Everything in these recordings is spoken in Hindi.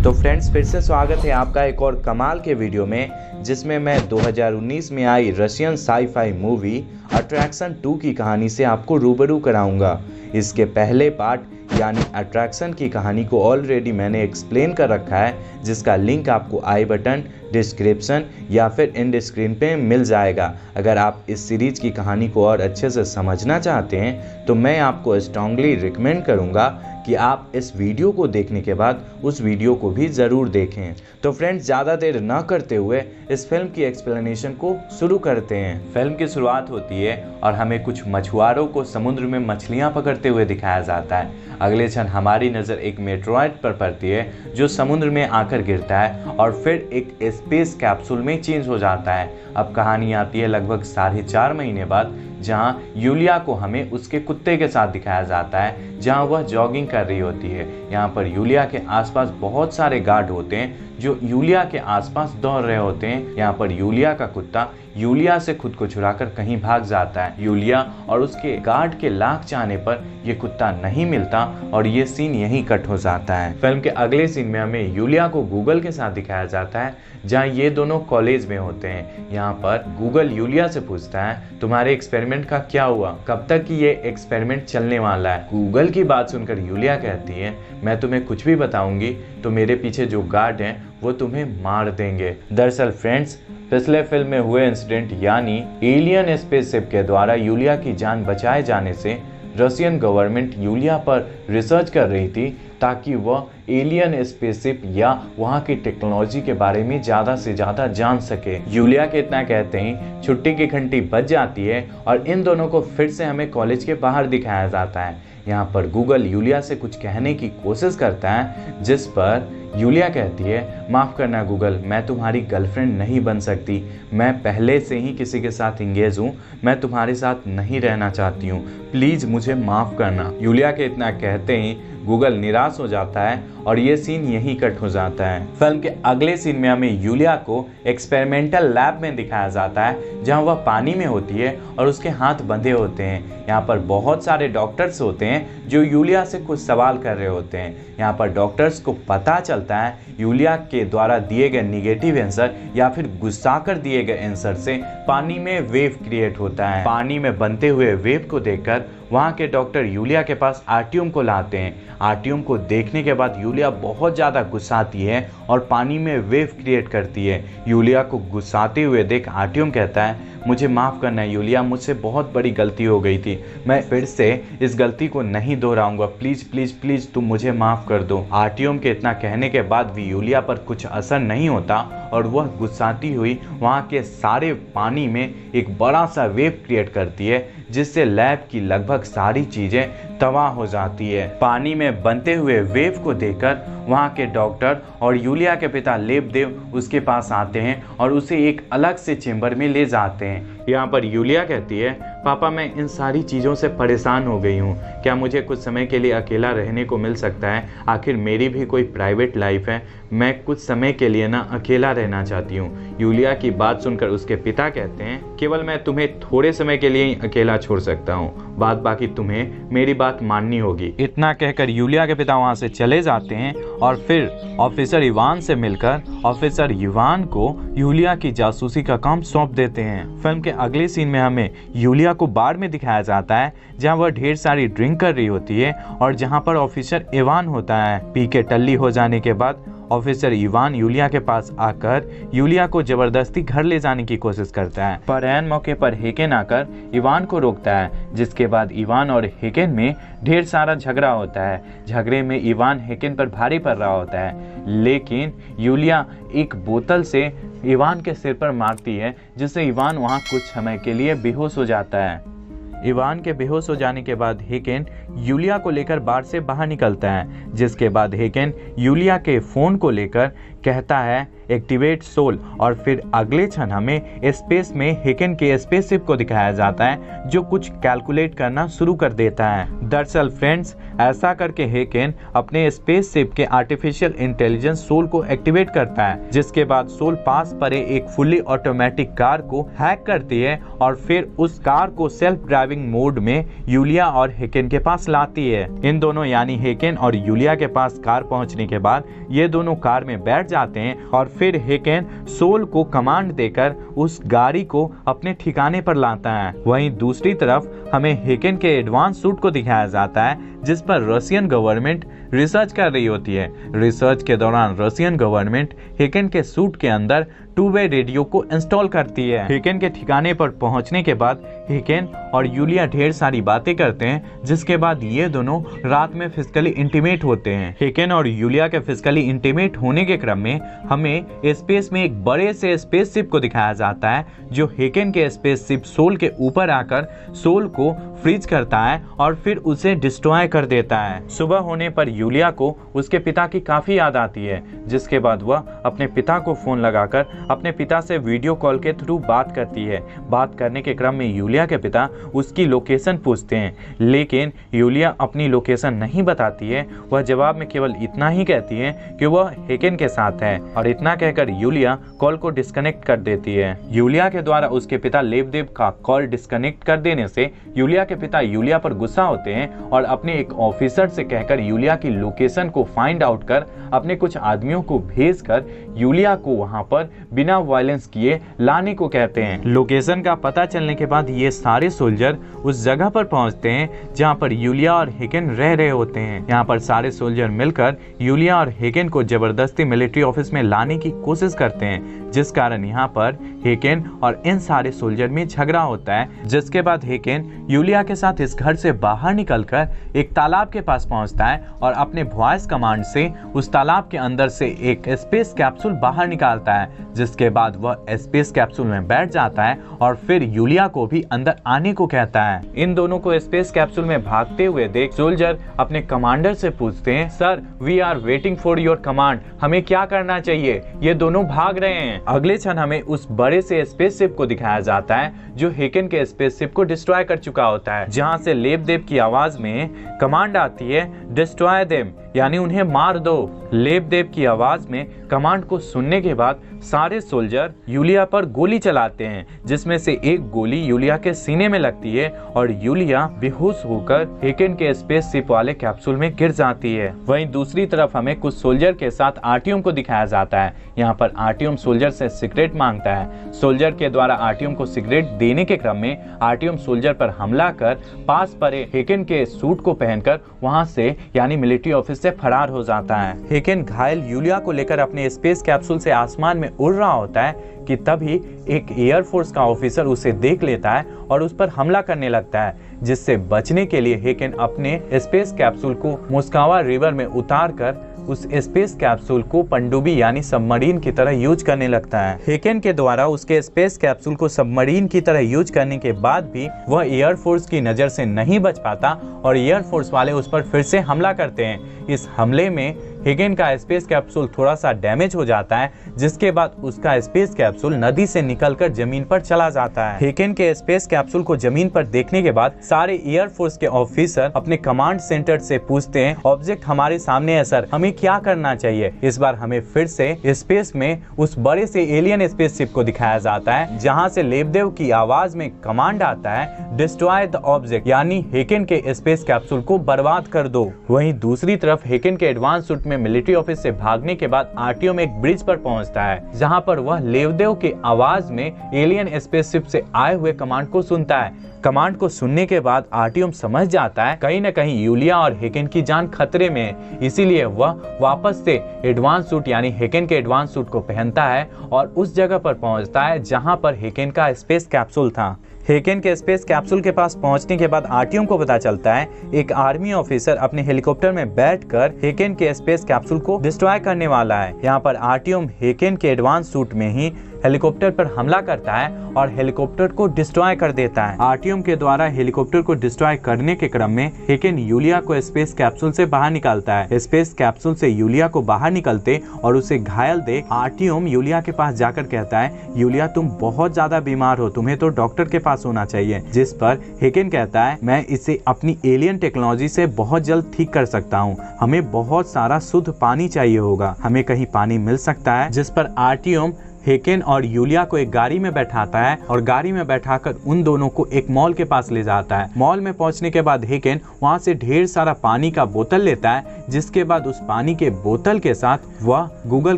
तो फ्रेंड्स, फिर से स्वागत है आपका एक और कमाल के वीडियो में, जिसमें मैं 2019 में आई रशियन साई-फाई मूवी अट्रैक्शन 2 की कहानी से आपको रूबरू कराऊंगा। इसके पहले पार्ट यानी अट्रैक्शन की कहानी को ऑलरेडी मैंने एक्सप्लेन कर रखा है, जिसका लिंक आपको आई बटन, डिस्क्रिप्शन या फिर एंड स्क्रीन पे मिल जाएगा। अगर आप इस सीरीज की कहानी को और अच्छे से समझना चाहते हैं तो मैं आपको स्ट्रांगली रिकमेंड करूंगा कि आप इस वीडियो को देखने के बाद उस वीडियो को भी ज़रूर देखें। तो फ्रेंड्स, ज़्यादा देर न करते हुए इस फिल्म की एक्सप्लेनेशन को शुरू करते हैं। फिल्म की शुरुआत होती है और हमें कुछ मछुआरों को समुद्र में मछलियां पकड़ते हुए दिखाया जाता है। अगले क्षण हमारी नज़र एक मेट्रोइड पर पड़ती है जो समुद्र में आकर गिरता है और फिर एक स्पेस कैप्सूल में चेंज हो जाता है। अब कहानी आती है लगभग 4.5 महीने बाद, जहां यूलिया को हमें उसके कुत्ते के साथ दिखाया जाता है, जहां वह जॉगिंग कर रही होती है। यहाँ पर यूलिया के आसपास बहुत सारे गार्ड होते हैं जो यूलिया के आसपास दौड़ रहे होते हैं। यहाँ पर यूलिया का कुत्ता यूलिया से खुद को छुड़ाकर कहीं भाग जाता है। यूलिया और उसके गार्ड के लाख चाहने पर ये कुत्ता नहीं मिलता और ये सीन यहीं कट हो जाता है। फिल्म के अगले सीन में हमें यूलिया को गूगल के साथ दिखाया जाता है, जहाँ ये दोनों कॉलेज में होते हैं। यहाँ पर गूगल यूलिया से पूछता है, तुम्हारे एक्सपेरिमेंट का क्या हुआ, कब तक कि ये एक्सपेरिमेंट चलने वाला है। गूगल की बात सुनकर यूलिया कहती है, मैं तुम्हें कुछ भी बताऊंगी तो मेरे पीछे जो गार्ड हैं वो तुम्हें मार देंगे। दरअसल फ्रेंड्स, पिछले फिल्म में हुए इंसिडेंट यानी एलियन स्पेसशिप के द्वारा यूलिया की जान बचाए जाने से रशियन गवर्नमेंट यूलिया पर रिसर्च कर रही थी, ताकि वह एलियन स्पेसशिप या वहाँ की टेक्नोलॉजी के बारे में ज़्यादा से ज़्यादा जान सके। यूलिया के इतना कहते ही छुट्टी की घंटी बज जाती है और इन दोनों को फिर से हमें कॉलेज के बाहर दिखाया जाता है। यहाँ पर गूगल यूलिया से कुछ कहने की कोशिश करता है, जिस पर यूलिया कहती है, माफ़ करना गूगल, मैं तुम्हारी गर्लफ्रेंड नहीं बन सकती। मैं पहले से ही किसी के साथ इंगेज हूँ, मैं तुम्हारे साथ नहीं रहना चाहती हूँ, प्लीज़ मुझे माफ़ करना। यूलिया के इतना कहते ही गूगल निराश हो जाता है और ये सीन यहीं कट हो जाता है। फिल्म के अगले सीन में हमें यूलिया को एक्सपेरिमेंटल लैब में दिखाया जाता है, जहां वह पानी में होती है और उसके हाथ बंधे होते हैं। यहाँ पर बहुत सारे डॉक्टर्स होते हैं जो यूलिया से कुछ सवाल कर रहे होते हैं। यहाँ पर डॉक्टर्स को पता चलता है यूलिया के द्वारा दिए गए निगेटिव आंसर या फिर गुस्सा कर दिए गए आंसर से पानी में वेव क्रिएट होता है। पानी में बनते हुए वेव को देखकर वहाँ के डॉक्टर यूलिया के पास आर्टियम को लाते हैं। आर्टियम को देखने के बाद यूलिया बहुत ज़्यादा गुस्साती है और पानी में वेव क्रिएट करती है। यूलिया को गुस्साते हुए देख आर्टियम कहता है, मुझे माफ़ करना है यूलिया, मुझसे बहुत बड़ी गलती हो गई थी, मैं फिर से इस गलती को नहीं दोहराऊंगा, प्लीज़ प्लीज़ प्लीज़ तुम मुझे माफ़ कर दो। आर्टियम के इतना कहने के बाद भी यूलिया पर कुछ असर नहीं होता और वह गुस्साती हुई वहाँ के सारे पानी में एक बड़ा सा वेव क्रिएट करती है, जिससे लैब की लगभग सारी चीज़ें तबाह हो जाती है। पानी में बनते हुए वेव को देखकर वहाँ के डॉक्टर और यूलिया के पिता लेबदेव उसके पास आते हैं और उसे एक अलग से चेंबर में ले जाते हैं। यहाँ पर यूलिया कहती है, पापा मैं इन सारी चीज़ों से परेशान हो गई हूँ, क्या मुझे कुछ समय के लिए अकेला रहने को मिल सकता है? आखिर मेरी भी कोई प्राइवेट लाइफ है, मैं कुछ समय के लिए ना अकेला रहना चाहती हूँ। यूलिया की बात सुनकर उसके पिता कहते हैं, केवल मैं तुम्हें थोड़े समय के लिए ही अकेला छोड़ सकता हूँ, बात बाकी तुम्हें मेरी बात माननी होगी। इतना कहकर यूलिया के पिता वहाँ से चले जाते हैं और फिर ऑफिसर इवान से मिलकर ऑफिसर इवान को यूलिया की जासूसी का काम सौंप देते हैं। फिल्म के अगले सीन में हमें यूलिया को बार में दिखाया जाता है, जहां वह ढेर सारी ड्रिंक कर रही होती है और जहां पर ऑफिसर इवान होता है। पी के टल्ली हो जाने के बाद ऑफिसर इवान यूलिया के पास आकर यूलिया को जबरदस्ती घर ले जाने की कोशिश करता है, पर ऐन मौके पर हेकेन आकर इवान को रोकता है, जिसके बाद इवान और हेकेन में ढेर सारा झगड़ा होता है। झगड़े में इवान हेकेन पर भारी पड़ रहा होता है, लेकिन यूलिया एक बोतल से इवान के सिर पर मारती है, जिससे इवान वहाँ कुछ समय के लिए बेहोश हो जाता है। इवान के बेहोश हो जाने के बाद हेकेन यूलिया को लेकर बार से बाहर निकलता है, जिसके बाद हेकेन यूलिया के फ़ोन को लेकर कहता है एक्टिवेट सोल, और फिर अगले क्षण हमें स्पेस में हेकेन के स्पेसशिप को दिखाया जाता है जो कुछ कैलकुलेट करना शुरू कर देता है। दरअसल फ्रेंड्स, ऐसा करके हेकेन अपने स्पेसशिप के आर्टिफिशियल इंटेलिजेंस सोल को एक्टिवेट करता है, जिसके बाद सोल पास पड़े एक फुल्ली ऑटोमेटिक कार को हैक करती है और फिर उस कार को सेल्फ ड्राइविंग मोड में यूलिया और हेकेन के पास लाती है। इन दोनों यानी हेकेन और यूलिया के पास कार पहुंचने के बाद ये दोनों कार में बैठ जाते हैं और फिर हेकेन सोल को कमांड देकर उस गाड़ी को अपने ठिकाने पर लाता है। वहीं दूसरी तरफ हमें हेकेन के एडवांस सूट को दिखाया जाता है जिस पर रशियन गवर्नमेंट रिसर्च कर रही होती है। रिसर्च के दौरान रशियन गवर्नमेंट हेकेन के सूट के अंदर टू वे रेडियो को इंस्टॉल करती है। हेकेन के ठिकाने पर पहुंचने के बाद हेकेन और यूलिया ढेर सारी बातें करते हैं, जिसके बाद ये दोनों रात में फिजिकली इंटीमेट होते हैं। हेकेन और यूलिया के फिजिकली इंटीमेट होने के क्रम में हमें स्पेस में एक बड़े से स्पेसशिप को दिखाया जाता है जो हेकेन के स्पेसशिप सोल के ऊपर आकर सोल को फ्रीज करता है और फिर उसे डिस्ट्रॉय कर देता है। सुबह होने पर यूलिया को उसके पिता की काफी याद आती है, जिसके बाद वह अपने पिता को फोन लगाकर अपने पिता से वीडियो कॉल के थ्रू बात करती है। बात करने के क्रम में यूलिया के पिता उसकी लोकेशन पूछते हैं, लेकिन यूलिया अपनी लोकेशन नहीं बताती है। वह जवाब में केवल इतना ही कहती है कि वह हेकेन के साथ है, और इतना कहकर यूलिया कॉल को डिस्कनेक्ट कर देती है। यूलिया के द्वारा उसके पिता लेबदेव का कॉल डिस्कनेक्ट कर देने से यूलिया के पिता यूलिया पर गुस्सा होते हैं और अपने एक ऑफिसर से कहकर यूलिया की लोकेशन को फाइंड आउट कर अपने कुछ आदमियों को भेजकर यूलिया को वहां पर बिना वायलेंस किए लाने को कहते हैं। लोकेशन का पता चलने के बाद ये सारे सोल्जर उस जगह पर पहुंचते हैं जहां पर यूलिया और हेकेन रह रहे होते हैं। यहाँ पर सारे सोल्जर मिलकर यूलिया और हेकेन को जबरदस्ती मिलिट्री ऑफिस में लाने की कोशिश करते हैं, जिस कारण यहाँ पर हेकेन और इन सारे सोल्जर में झगड़ा होता है। जिसके बाद हेकेन यूलिया के साथ इस घर से बाहर निकलकर एक तालाब के पास पहुंचता है और अपने वॉइस कमांड से उस तालाब के अंदर से एक स्पेस कैप्सूल बाहर निकालता है, जिसके बाद वह स्पेस कैप्सूल में बैठ जाता है और फिर यूलिया को भी अंदर आने को कहता है। इन दोनों को स्पेस कैप्सूल में भागते हुए देख सोल्जर अपने कमांडर से पूछते हैं, sir we are waiting for your command, हमें क्या करना चाहिए? ये दोनों भाग रहे हैं। अगले क्षण हमें उस बड़े से स्पेसशिप को दिखाया जाता है जो हेकेन के स्पेसशिप को डिस्ट्रॉय कर चुका होता है, जहां से लेबदेव की आवाज में कमांड आती है डिस्ट्रॉय देम, यानी उन्हें मार दो। लेबदेव की आवाज में कमांड को सुनने के बाद सारे सोल्जर यूलिया पर गोली चलाते हैं, जिसमें से एक गोली यूलिया के सीने में लगती है और यूलिया बेहोश होकर हेकेन के स्पेसशिप वाले कैप्सूल में गिर जाती है। वहीं दूसरी तरफ हमें कुछ सोल्जर के साथ आर्टियम को दिखाया जाता है। यहाँ पर आर्टियम सोल्जर से सिगरेट मांगता है। सोल्जर के द्वारा आर्टियम को सिगरेट देने के क्रम में आर्टियम सोल्जर पर हमला कर पास पड़े हेकेन के सूट को पहनकर वहां से यानी मिलिट्री ऑफिस से फरार हो जाता है। हेकेन घायल यूलिया को लेकर अपने स्पेस कैप्सूल से आसमान में उड़ रहा होता है कि तभी एक एयरफोर्स का ऑफिसर उसे देख लेता है और उस पर हमला करने लगता है, जिससे बचने के लिए हेकेन अपने स्पेस कैप्सूल को मोस्कावा रिवर में उतार कर उस स्पेस कैप्सूल को पनडुब्बी यानी सबमरीन की तरह यूज करने लगता है। हेकेन के द्वारा उसके स्पेस कैप्सूल को सबमरीन की तरह यूज करने के बाद भी वह एयरफोर्स की नज़र से नहीं बच पाता और एयरफोर्स वाले उस पर फिर से हमला करते हैं। इस हमले में हेकेन का स्पेस कैप्सूल थोड़ा सा डैमेज हो जाता है, जिसके बाद उसका स्पेस कैप्सूल नदी से निकलकर जमीन पर चला जाता है। हेकेन के स्पेस कैप्सूल को जमीन पर देखने के बाद सारे एयरफोर्स के ऑफिसर अपने कमांड सेंटर से पूछते हैं, ऑब्जेक्ट हमारे सामने है सर, हमें क्या करना चाहिए? इस बार हमें फिर से स्पेस में उस बड़े से एलियन स्पेसशिप को दिखाया जाता है, जहां से लेबदेव की आवाज में कमांड आता है डिस्ट्रॉय द ऑब्जेक्ट, यानी हेकेन के स्पेस कैप्सूल को बर्बाद कर दो। वहीं दूसरी तरफ हेकेन के एडवांस सूट में मिलिट्री ऑफिस से भागने के बाद आर्टियम एक ब्रिज पर पहुंचता है, जहां पर वह लेबदेव के आवाज में एलियन स्पेसशिप से आए हुए कमांड को सुनता है। कमांड को सुनने के बाद आर्टियम समझ जाता है कहीं न कहीं यूलिया और हेकेन की जान खतरे में है, इसीलिए वह वापस से एडवांस सूट यानी हेकेन के एडवांस सूट को पहनता है और उस जगह पर पहुंचता है जहां पर हेकेन का स्पेस कैप्सूल था। हेकेन के स्पेस कैप्सूल के पास पहुंचने के बाद आर्टियम को पता चलता है एक आर्मी ऑफिसर अपने हेलीकॉप्टर में बैठकर हेकेन के स्पेस कैप्सूल को डिस्ट्रॉय करने वाला है। यहाँ पर आर्टियम हेकेन के एडवांस सूट में ही हेलीकॉप्टर पर हमला करता है और हेलीकॉप्टर को डिस्ट्रॉय कर देता है। आर्टियम के द्वारा हेलीकॉप्टर को डिस्ट्रॉय करने के क्रम में हेकेन यूलिया को स्पेस कैप्सूल से बाहर निकालता है। स्पेस कैप्सूल से यूलिया को बाहर निकलते और उसे घायल देख आर्टियम यूलिया के पास जाकर कहता है, यूलिया तुम बहुत ज्यादा बीमार हो, तुम्हें तो डॉक्टर के पास होना चाहिए। जिस पर हेकेन कहता है, मैं इसे अपनी एलियन टेक्नोलॉजी से बहुत जल्द ठीक कर सकता हूँ, हमें बहुत सारा शुद्ध पानी चाहिए होगा, हमें कहीं पानी मिल सकता है। जिस पर आर्टियम हेकेन और यूलिया को एक गाड़ी में बैठाता है और गाड़ी में बैठाकर उन दोनों को एक मॉल के पास ले जाता है। मॉल में पहुंचने के बाद हेकेन वहां से ढेर सारा पानी का बोतल लेता है, जिसके बाद उस पानी के बोतल के साथ वह गूगल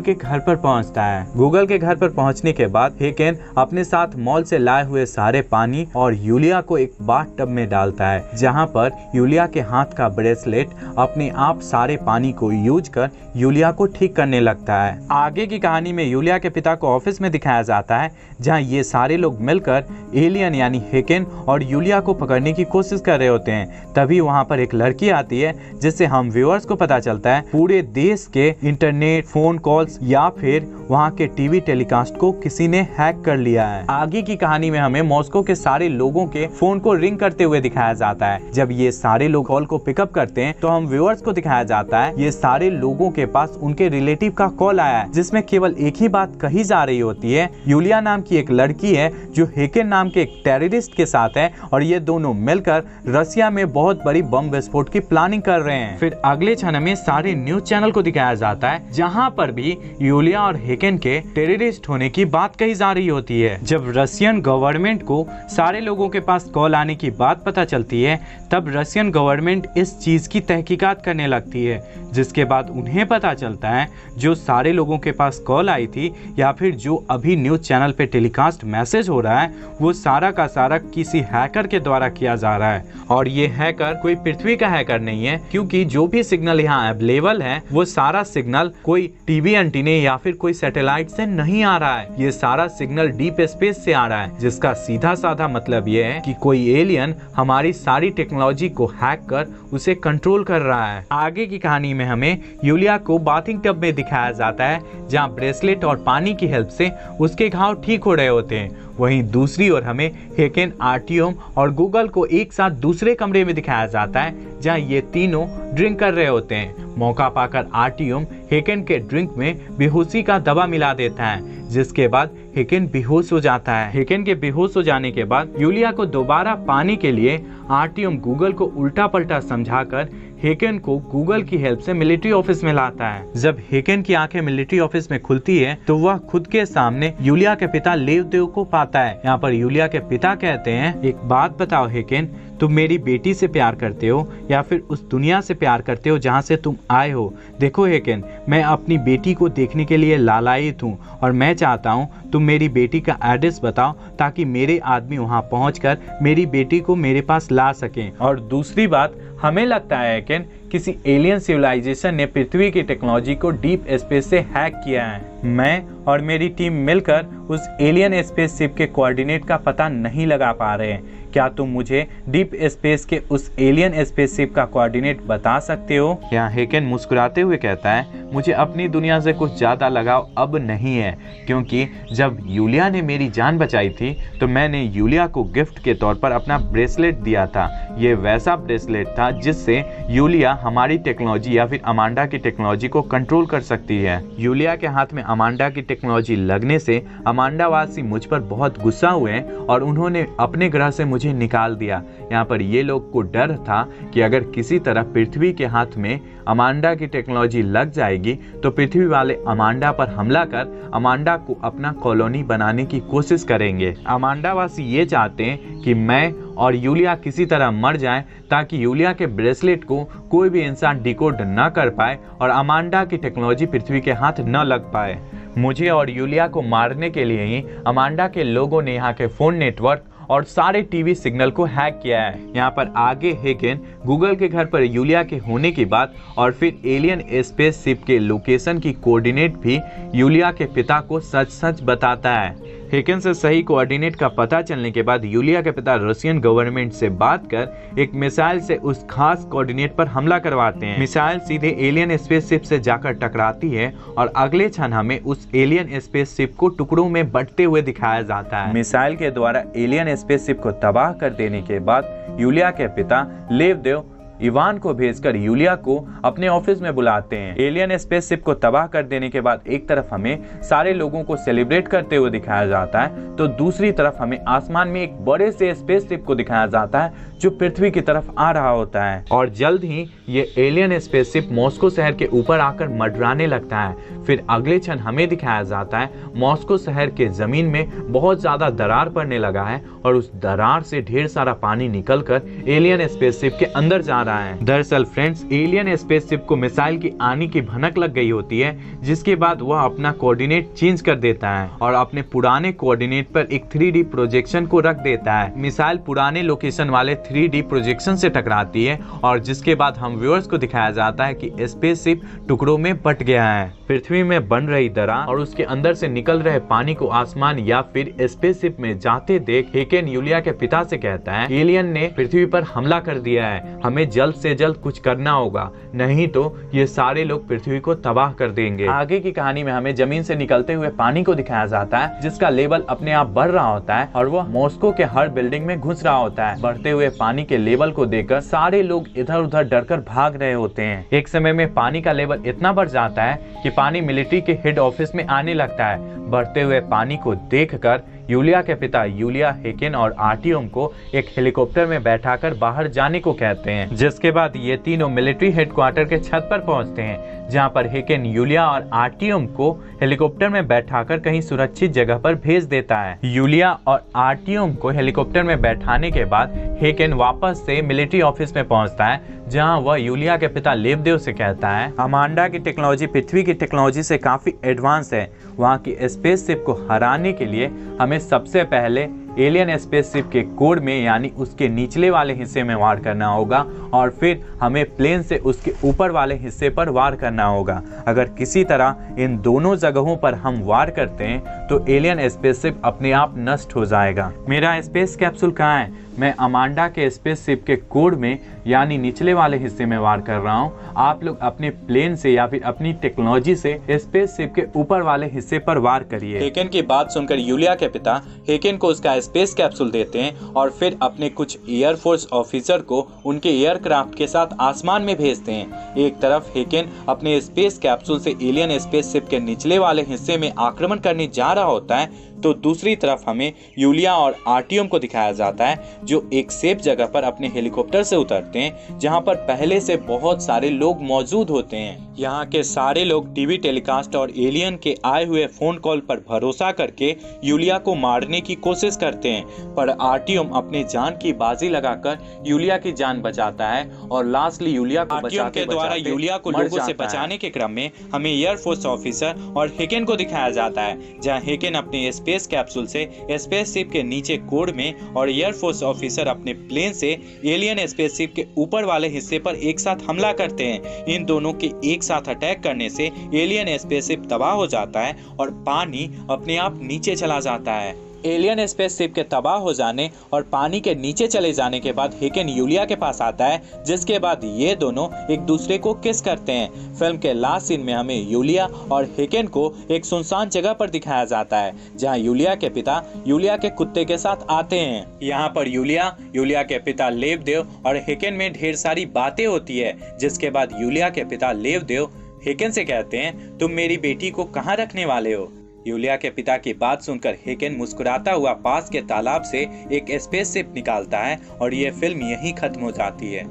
के घर पर पहुंचता है। गूगल के घर पर पहुंचने के बाद हेकेन अपने साथ मॉल से लाए हुए सारे पानी और यूलिया को एक बाथ टब में डालता है, जहाँ पर यूलिया के हाथ का ब्रेसलेट अपने आप सारे पानी को यूज कर यूलिया को ठीक करने लगता है। आगे की कहानी में यूलिया के पिता को ऑफिस में दिखाया जाता है, जहां ये सारे लोग मिलकर एलियन यानी हेकेन और यूलिया को पकड़ने की कोशिश कर रहे होते हैं। तभी वहां पर एक लड़की आती है, जिससे हम व्यूअर्स को पता चलता है पूरे देश के इंटरनेट, फोन कॉल्स या फिर वहां के टीवी टेलीकास्ट को किसी ने हैक कर लिया है। आगे की कहानी में हमें मॉस्को के सारे लोगों के फोन को रिंग करते हुए दिखाया जाता है। जब ये सारे लोग कॉल को पिकअप करते हैं तो हम व्यूअर्स को दिखाया जाता है ये सारे लोगों के पास उनके रिलेटिव का कॉल आया है, जिसमें केवल एक ही बात कही जा रही होती है, यूलिया नाम की एक लड़की है जो हेकेन नाम के एक टेररिस्ट के साथ है और ये दोनों मिलकर रशिया में बहुत बड़ी बम विस्फोट की प्लानिंग कर रहे हैं। फिर अगले क्षण में सारे न्यूज चैनल को दिखाया जाता है, जहां पर भी यूलिया और हेकेन के टेररिस्ट होने की बात कही जा रही होती है। जब रशियन गवर्नमेंट को सारे लोगों के पास कॉल आने की बात पता चलती है, तब रशियन गवर्नमेंट इस चीज की तहकीकात करने लगती है, जिसके बाद उन्हें पता चलता है जो सारे लोगों के पास कॉल आई थी या फिर जो अभी न्यूज चैनल पे टेलीकास्ट मैसेज हो रहा है, वो सारा का सारा किसी हैकर के द्वारा किया जा रहा है। और ये हैकर कोई पृथ्वी का हैकर नहीं है, क्योंकि जो भी सिग्नल यहाँ अवेलेबल है वो सारा सिग्नल कोई टीवी एंटीने या फिर कोई सैटेलाइट से नहीं आ रहा है। ये सारा सिग्नल डीप स्पेस से आ रहा है, जिसका सीधा साधा मतलब ये है कि कोई एलियन हमारी सारी टेक्नोलॉजी को हैक कर उसे कंट्रोल कर रहा है। आगे की कहानी में हमें यूलिया को बाथिंग टब में दिखाया जाता है, जहाँ ब्रेसलेट और पानी की हेल्प से उसके घाव ठीक हो रहे होते हैं। वहीं दूसरी ओर हमें हेकेन, आर्टियम और गूगल को एक साथ दूसरे कमरे में दिखाया जाता है, जहां ये तीनों ड्रिंक कर रहे होते हैं। मौका पाकर आर्टियम हेकेन के ड्रिंक में बेहोशी का दवा मिला देता है, जिसके बाद हेकेन बेहोश हो जाता है। हेकेन के बेहोश हो जाने के बाद यूलिया को दोबारा पाने के लिए आर्टियम गूगल को उल्टा पलटा समझाकर हेकेन को गूगल की हेल्प से मिलिट्री ऑफिस में लाता है। जब हेकेन की आंखें मिलिट्री ऑफिस में खुलती है तो वह खुद के सामने यूलिया के पिता लेवदेव को पाता है। यहाँ पर यूलिया के पिता कहते हैं, एक बात बताओ हेकेन, तुम मेरी बेटी से प्यार करते हो या फिर उस दुनिया से प्यार करते हो जहाँ से तुम आए हो? देखो हेकेन, मैं अपनी बेटी को देखने के लिए लालायित हूँ और मैं चाहता हूँ तुम मेरी बेटी का एड्रेस बताओ, ताकि मेरे आदमी वहाँ पहुँचकर मेरी बेटी को मेरे पास ला सकें। और दूसरी बात, हमें लगता है हेकेन किसी एलियन सिविलाइजेशन ने पृथ्वी की टेक्नोलॉजी को डीप स्पेस से हैक किया है। मैं और मेरी टीम मिलकर उस एलियन स्पेसशिप के कोऑर्डिनेट का पता नहीं लगा पा रहे हैं। क्या तुम मुझे डीप स्पेस के उस एलियन स्पेसशिप का कोऑर्डिनेट बता सकते हो? यहाँ हेकेन मुस्कुराते हुए कहता है, मुझे अपनी दुनिया से कुछ ज्यादा लगाव अब नहीं है, क्योंकि जब यूलिया ने मेरी जान बचाई थी तो मैंने यूलिया को गिफ्ट के तौर पर अपना ब्रेसलेट दिया था। ये वैसा ब्रेसलेट था जिससे यूलिया हमारी टेक्नोलॉजी या फिर अमांडा की टेक्नोलॉजी को कंट्रोल कर सकती है। यूलिया के हाथ में अमांडा की टेक्नोलॉजी लगने से अमांडावासी मुझ पर बहुत गुस्सा हुए और उन्होंने अपने ग्रह से मुझे निकाल दिया। यहाँ पर ये लोग को डर था कि अगर किसी तरह पृथ्वी के हाथ में अमांडा की टेक्नोलॉजी लग जाएगी तो पृथ्वी वाले अमांडा पर हमला कर अमांडा को अपना कॉलोनी बनाने की कोशिश करेंगे। अमांडावासी ये चाहते हैं कि मैं और यूलिया किसी तरह मर जाएं, ताकि यूलिया के ब्रेसलेट को कोई भी इंसान डिकोड न कर पाए और अमांडा की टेक्नोलॉजी पृथ्वी के हाथ न लग पाए। मुझे और यूलिया को मारने के लिए ही अमांडा के लोगों ने यहाँ के फोन नेटवर्क और सारे टीवी सिग्नल को हैक किया है। यहाँ पर आगे हेकेन गूगल के घर पर यूलिया के होने की बात और फिर एलियन स्पेसशिप के लोकेशन की कोऑर्डिनेट भी यूलिया के पिता को सच सच बताता है। हेकेन से सही कोऑर्डिनेट का पता चलने के बाद यूलिया के पिता रशियन गवर्नमेंट से बात कर एक मिसाइल से उस खास कोऑर्डिनेट पर हमला करवाते हैं। मिसाइल सीधे एलियन स्पेसशिप से जाकर टकराती है और अगले क्षण हमें उस एलियन स्पेसशिप को टुकड़ों में बंटते हुए दिखाया जाता है। मिसाइल के द्वारा एलियन स्पेसशिप को तबाह कर देने के बाद यूलिया के पिता लेवदेव इवान को भेजकर यूलिया को अपने ऑफिस में बुलाते हैं। एलियन स्पेसशिप को तबाह कर देने के बाद एक तरफ हमें सारे लोगों को सेलिब्रेट करते हुए दिखाया जाता है, तो दूसरी तरफ हमें आसमान में एक बड़े से स्पेसशिप को दिखाया जाता है जो पृथ्वी की तरफ आ रहा होता है और जल्द ही ये एलियन स्पेसशिप मॉस्को शहर के ऊपर आकर मंडराने लगता है। फिर अगले क्षण हमें दिखाया जाता है मॉस्को शहर के जमीन में बहुत ज्यादा दरार पड़ने लगा है और उस दरार से ढेर सारा पानी निकलकर एलियन स्पेसशिप के अंदर जा रहा है। दरअसल फ्रेंड्स, एलियन स्पेसशिप को मिसाइल की आने की भनक लग गई होती है, जिसके बाद वह अपना कोऑर्डिनेट चेंज कर देता है और अपने पुराने कोऑर्डिनेट पर एक 3D प्रोजेक्शन को रख देता है। मिसाइल पुराने लोकेशन वाले 3D प्रोजेक्शन से टकराती है और जिसके बाद हम व्यूअर्स को दिखाया जाता है कि स्पेसशिप टुकड़ों में बंट गया है। पृथ्वी में बन रही दरार और उसके अंदर से निकल रहे पानी को आसमान या फिर स्पेसशिप में जाते देख हेकेन यूलिया के पिता से कहता है, एलियन ने पृथ्वी पर हमला कर दिया है, हमें जल्द से जल्द कुछ करना होगा, नहीं तो ये सारे लोग पृथ्वी को तबाह कर देंगे। आगे की कहानी में हमें जमीन से निकलते हुए पानी को दिखाया जाता है, जिसका लेवल अपने आप बढ़ रहा होता है और वह मॉस्को के हर बिल्डिंग में घुस रहा होता है। बढ़ते हुए पानी के लेवल को देखकर सारे लोग इधर उधर डरकर भाग रहे होते हैं। एक समय में पानी का लेवल इतना बढ़ जाता है कि पानी मिलिट्री के हेड ऑफिस में आने लगता है। बढ़ते हुए पानी को देखकर यूलिया के पिता यूलिया हेकेन और आर्टियम को एक हेलीकॉप्टर में बैठाकर बाहर जाने को कहते हैं, जिसके बाद ये तीनों मिलिट्री हेडक्वार्टर के छत पर पहुंचते हैं, जहां पर हेकेन यूलिया और आर्टियम को हेलीकॉप्टर में बैठाकर कहीं सुरक्षित जगह पर भेज देता है। यूलिया और आर्टियम को हेलीकॉप्टर में बैठाने के बाद हेकेन वापस से मिलिट्री ऑफिस में पहुंचता है, जहां वह यूलिया के पिता लेवदेव से कहता है, अमांडा की टेक्नोलॉजी पृथ्वी की टेक्नोलॉजी से काफी एडवांस है, वहां की स्पेसशिप को हराने के लिए हमें सबसे पहले एलियन स्पेसशिप के कोर में यानी उसके निचले वाले हिस्से में वार करना होगा और फिर हमें प्लेन से उसके ऊपर वाले हिस्से पर वार करना होगा। अगर किसी तरह इन दोनों जगहों पर हम वार करते हैं तो एलियन स्पेसशिप अपने आप नष्ट हो जाएगा। मेरा स्पेस कैप्सूल कहाँ है? मैं अमांडा के स्पेसशिप के कोर में यानी निचले वाले हिस्से में वार कर रहा हूँ। आप लोग अपने प्लेन से या फिर अपनी टेक्नोलॉजी से स्पेसशिप के ऊपर वाले हिस्से पर वार करिए। हेकेन की बात सुनकर यूलिया के पिता हेकेन को उसका स्पेस कैप्सूल देते हैं और फिर अपने कुछ एयरफोर्स ऑफिसर को उनके एयरक्राफ्ट के साथ आसमान में भेजते हैं। एक तरफ हेकेन अपने स्पेस कैप्सूल से एलियन स्पेसशिप के निचले वाले हिस्से में आक्रमण करने जा रहा होता है, तो दूसरी तरफ हमें यूलिया और आर्टियम को दिखाया जाता है जो एक सेफ जगह पर अपने हेलीकॉप्टर से उतरते हैं, जहां पर पहले से बहुत सारे लोग मौजूद होते हैं। यहाँ के सारे लोग टीवी टेलीकास्ट और एलियन के आए हुए फोन कॉल पर भरोसा करके यूलिया को मारने की कोशिश करते हैं, पर आर्टियम अपनी जान की बाजी लगाकर यूलिया की जान बचाता है और लास्टली यूलिया को बचाते द्वारा यूलिया को लोगों से बचाने के क्रम में हमें एयरफोर्स ऑफिसर और हेकेन को दिखाया जाता है, जहाँ हेकेन अपने स्पेस कैप्सूल से स्पेसशिप के नीचे कोर में और एयरफोर्स ऑफिसर अपने प्लेन से एलियन स्पेसशिप के ऊपर वाले हिस्से पर एक साथ हमला करते हैं। इन दोनों के एक साथ अटैक करने से एलियन स्पेसशिप तबाह हो जाता है और पानी अपने आप नीचे चला जाता है। एलियन स्पेसशिप के तबाह हो जाने और पानी के नीचे चले जाने के बाद हेकेन यूलिया के पास आता है, जिसके बाद ये दोनों एक दूसरे को किस करते हैं। फिल्म के लास्ट सीन में हमें यूलिया और हेकेन को एक सुनसान जगह पर दिखाया जाता है, जहां यूलिया के पिता यूलिया के कुत्ते के साथ आते हैं। यहाँ पर यूलिया के पिता लेवदेव और हेकेन में ढेर सारी बातें होती है, जिसके बाद यूलिया के पिता लेवदेव हेकेन से कहते हैं, तुम मेरी बेटी को कहाँ रखने वाले हो? यूलिया के पिता की बात सुनकर हेकेन मुस्कुराता हुआ पास के तालाब से एक स्पेसशिप निकालता है और ये फिल्म यहीं खत्म हो जाती है।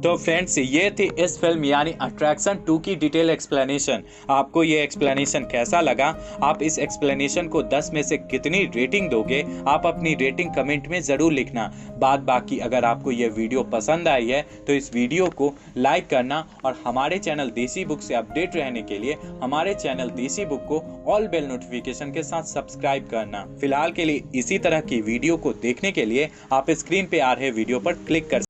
तो फ्रेंड्स, ये थी इस फिल्म यानी अट्रैक्शन 2 की डिटेल एक्सप्लेनेशन। आपको ये एक्सप्लेनेशन कैसा लगा? आप इस एक्सप्लेनेशन को 10 में से कितनी रेटिंग दोगे? आप अपनी रेटिंग कमेंट में ज़रूर लिखना। बाकी अगर आपको ये वीडियो पसंद आई है तो इस वीडियो को लाइक करना और हमारे चैनल देसी बुक से अपडेट रहने के लिए हमारे चैनल देसी बुक को ऑल बेल नोटिफिकेशन के साथ सब्सक्राइब करना। फिलहाल के लिए इसी तरह की वीडियो को देखने के लिए आप स्क्रीन पे आ रहे वीडियो पर क्लिक कर